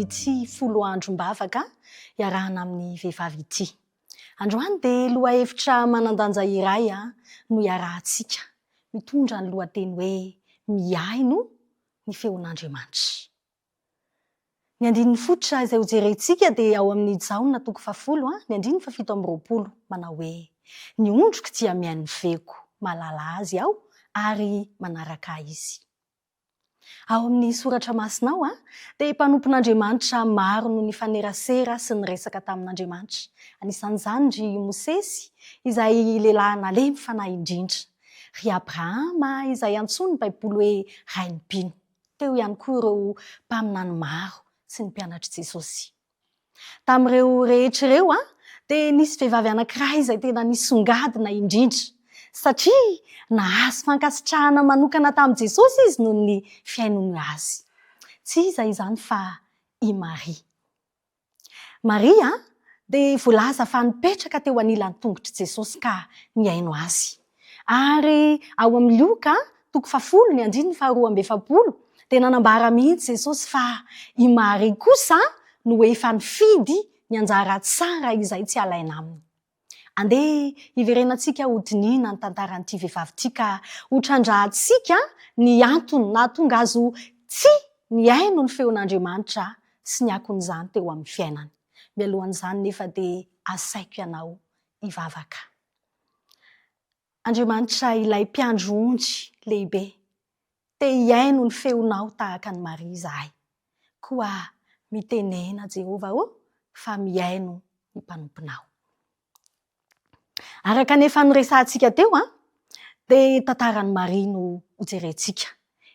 ity 10 androm-bavaka iarahana amin'ny vehivavy ity. Androany dia lohahevitra manandanja iray no iarahantsika, mitondra ny lohateny hoe miaino ny feon'Andriamanitra. Ny andininy fototra izay hojerentsika dia ao amin'ny Jaona 10, ny andininy 7 manao hoe ny ondriko dia mihaino ny feoko, mahalala azy aho ary manaraka izy. Ao amin'ny soratra masinao dia mpanompon'Andriamanitra maro no nifanerasera sy niresaka tamin'Andriamanitra. Anisan'izany ry Mosesy izay lehilahy nalemy fanahy indrindra, ry Abrahama izay antsoiny Baiboly hoe rainimpino, teo ihany koa ireo mpaminany maro sy ny mpianatry Jesosy. Tamin'ireo rehetra ireo dia nisy vehivavy anankiray izay tena nisongadina indrindra satria nahazo fankasitrahana manokana tamin'i Jesosy izy noho ny fiainony azy. Tsy iza izany fa i Maria. Maria dia voalaza fa nipetraka teo anilan'ny tongotry Jesosy ka niaino azy. Ary ao amin'ny Luka 10, ny andininy 12 dia nanambara mihitsy Jesosy fa i Maria kosa no efa nifidy ny anjara tsara izay tsy alaina aminy. Andeha iverenantsika hodinina ny tantaran'ity vehivavy ity ka hotrandrahantsika ny antony nahatonga azo tsy niaino ny feon'Andriamanitra sy ny akon'izany teo amin'ny fiainany. Mialohan'izany nefa dia asaiko ianao hivavaka. Andriamanitra ilay mpiandro onjy lehibe, te hiaino ny feonao tahaka ny Maria izahay. Koa mitenena Jehova fa miaino ny mpanomponao. Araka nefa niresahantsika teo dia tantaran'i Maria no hojerentsika.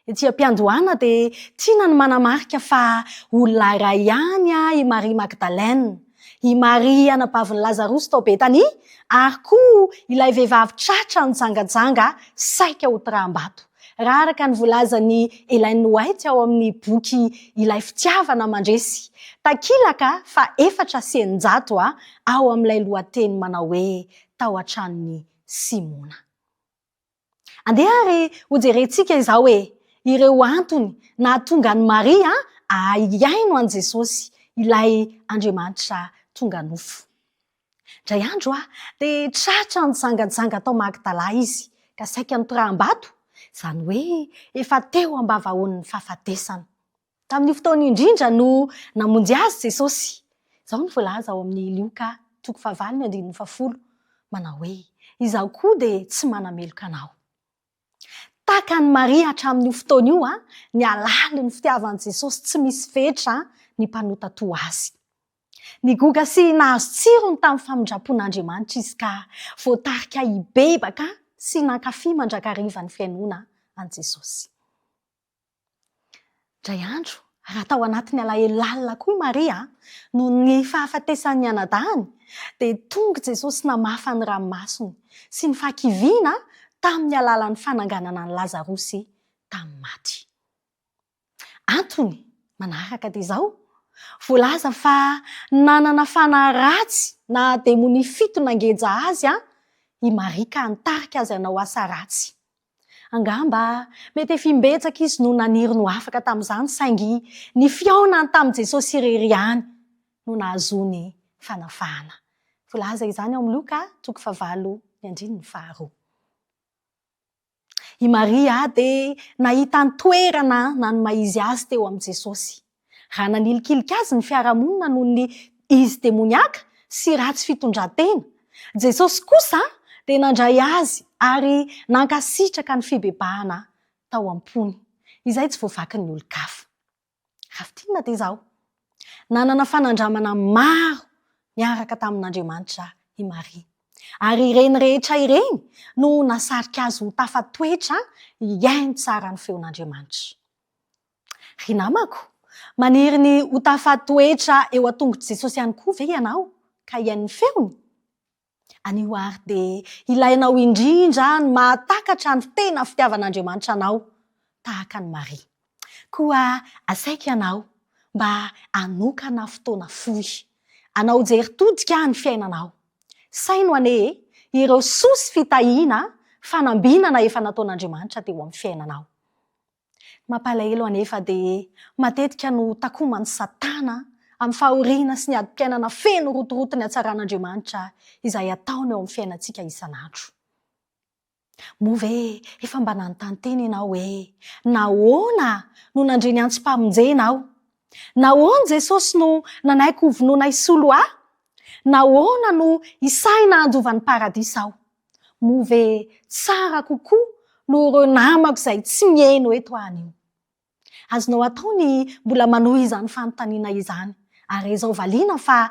Ety am-piandohana dia tiana ny manamarika fa olona iray ihany i Maria Magdalene, i Maria anapavin'i Lazarosy tao Betania, ary koa ilay vehivavy tratra nijangajanga saika ho tiraham-bato. Raha araka ny voalazan'ny Ellen White ao amin'ny boky ilay fitiavana mandresy, takilaka fa 400 ao amin'ilay lohateny manao hoe tao an-tranon'ny Simona. Andeha ary hojerentsika izao hoe ireo antony nahatonga ny Maria hiaino an Jesosy, ilay Andriamanitra tonga nofo. Indray andro dia tratra nijangajanga tao Magdala izy ka saika nitoraham-bato, izany hoe efa teo ambavahoan'ny fahafatesana. Tamin'ny fotoana indrindra no namonjy azy Jesosy. Izao ny voalaza ao amin'ny Luka 10, manao hoe izaho koa dia tsy manameloka anao. Tahaka ny Maria hatramin'io fotoana io ny alaly ny fitiavan'i Jesosy tsy misy fetra ny mpanota toa azy. Nigoga sy nahazo tsirony tamin'ny famindrapon'Andriamanitra izy ka voatarika hibebaka sy nankafy mandrakariva ny fiainoana an Jesosy. Indray andro, raha tao anatiny alahelo lalina koa i Maria no ny fahafatesan'ny anadahany, dia tonga Jesosy namafa ny ranomasony sy ny fahakiviana tamin'ny alalan'ny fananganana ny Lazarosy tamin'ny maty. Antony manaraka dia izao, voalaza fa nanana fanahy ratsy na demoni fito nangeja azy i Maria ka nitarika azy hanao asa ratsy. Angamba mety efimbetsaka izy no naniry no afaka tamin'izany saingy ny fiaonany tamin'i Jesosy irery ihany no nahazony fanafahana. Voalaza izany ao amin'ny Luka 10, ny andininy 2. I Maria dia nahita ny toerana nanomaha izy azy teo amin'i Jesosy. Raha nanilikilika azy ny fiarahamonina noho ny izy demoniaka sy ratsy fitondran-tena, Jesosy kosa dia nandray azy ary nankasitraka ny fibebahana tao am-pony. Izay tsy voavaky ny olon-kafa. Rafitinina dia izao, nanana fanandramana maro niaraka tamin'Andriamanitra i Maria. Ary ireny rehetra ireny no nasarika azy ho tafatoetra hiaino tsara ny feon'Andriamanitra. Ry namako, maniry ny ho tafatoetra eo an-tongotry Jesosy ihany koa ve ianao ka hiaino ny feony? Anio ary dia ilainao indrindra ny mahatakatra ny tena fitiavan'Andriamanitra anao tahaka ny Maria. Koa asaika ianao mba hanokana fotoana fohy, anao jery-todika ny fiainanao. Saino ane ireo sosy fitahiana fanambinana efa nataon'Andriamanitra teo amin'ny fiainanao. mampalahelo anefa de matetika no takomany Satana amin'ny fahoriana sy ny adi-piainana feno rotorotony hatsaran'Andriamanitra izay ataony eo amin'ny fiainantsika isan'andro. Moa ve efa mba nanontany teny ianao hoe nahoana no nandre ny antsim-pamonjena ianao? Nahoana Jesosy no nanaiky ho vonoina isolo ahy? Nahoana no isaina andovany paradisa aho? Moa ve tsara kokoa no ireo namako izay tsy mihaino eto anio? Azonao atao ny mbola manohy izany fanontaniana izany. Ary izao valiana fa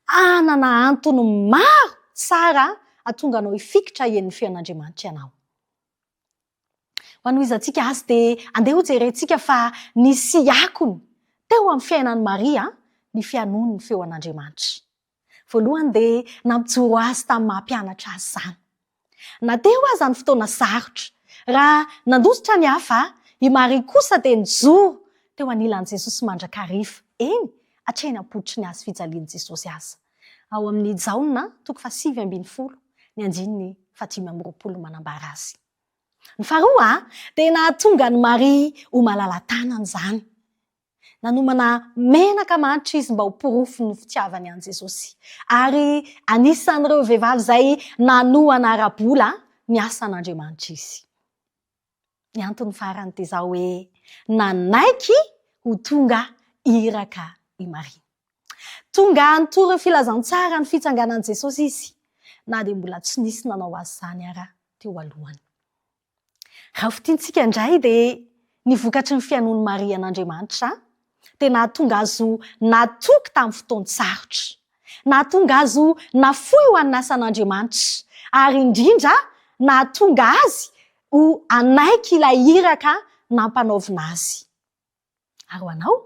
anana antony maro tsara atonga anao hifikitra hen'ny feon'Andriamanitra ianao. Ho anohizantsika azy dia andeha ho jerentsika fa nisy akony teo amin'ny fiainan'i Maria ny fianohony ny feon'Andriamanitra. Voalohany dia nampijoro azy tamin'ny maha-mpianatra azy izany. Na teo aza ny fotoana sarotra. Raha nandositra ny hafa, i Maria kosa dia nijoro teo anilan'i Jesosy mandrakariva. Eny, hatreny am-poditry ny hazo fijalian'i Jesosy aza. Ao amin'ny Jaona 7:20, ny 5:20 manambara azy. Ny faharoa dia nahatonga ny Maria ho malala-tanana izany. Nanomana menaka manitra izy mba ho porofo ny fitiavany an Jesosy. Ary anisan'ireo vehivavy izay nanohana ara-bola ny asan'Andriamanitra izy. Ny antony farany dia izao hoe nanaiky ho tonga iraka i Maria. Tonga nitoro filazantsara ny fitsanganan'i Jesosy izy, na dia mbola tsy nisy nanao azy izany ara teo alohany. Raha fitiantsika indray dia ny vokatry ny fianohon'i Maria an'Andriamanitra dia nahatonga azy ho natoky tamin'ny fotoana sarotra. Nahatonga azy ho nafoy ho an'ny asan'Andriamanitra. Ary indrindra nahatonga azy ho anaiky ilay iraka nampanaovina azy. Ary ho anao,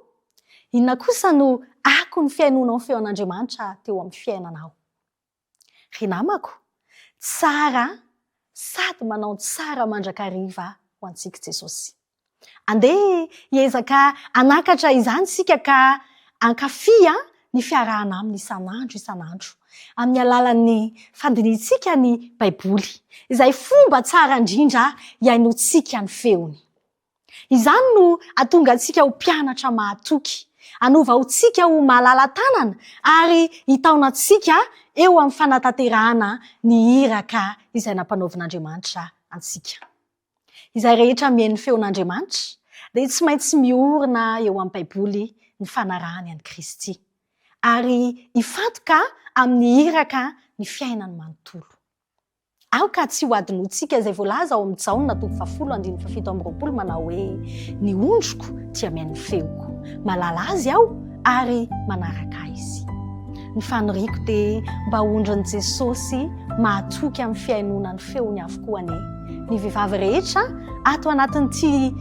inona kosa no akony fianohonao ny feon'Andriamanitra teo amin'ny fiainanao? Ry namako, tsara sady manao tsara mandrakariva ho antsika Jesosy. Andeha hiezaka anakatra izany sika ka ankafia ny fiarahana aminy isan'andro amin'ny alalan'ny fandinitsika ny Baiboly, izay fomba tsara indrindra hiainontsika ny feony. Izany no atonga antsika ho mpianatra mahatoky, anova antsika ho mahalala-tanana ary hitaonantsika eo amin'ny fanatanterahana ny iraka izay nampanaovin'Andriamanitra antsika. Izay rehetra mihaino feon'Andriamanitra dia tsy maintsy miorina eo amin'ny Baiboly ny fanarahany an'i Kristy ary hifantoka amin'ny iraka ny fiainany manontolo. Aoka tsy ho adinoantsika izay voalaza ao amin'ny Jaona 10:17 manao hoe ny ondriko dia mihaino feoko, malala azy aho ary manaraka izy. Ny fanoriako dia mba ondron'i Jesosy mahatoky amin'ny fiainona ny feony avokoa ny vehivavy rehetra ato anatin'ity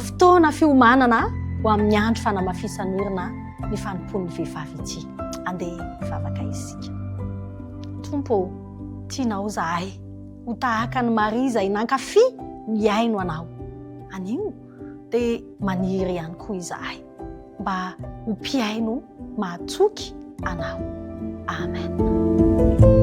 fotoana fiomanana ho amin'ny andro fanamafisan'orina ny fanompon'ny vehivavy ity. Andeha mivavaka isika. Tompo, tianao zahay ho tahaka ny Maria izay nankafy miaino anao. Anio dia maniry ihany koa izahay mba ho mpiaino mahatoky anao. Amen.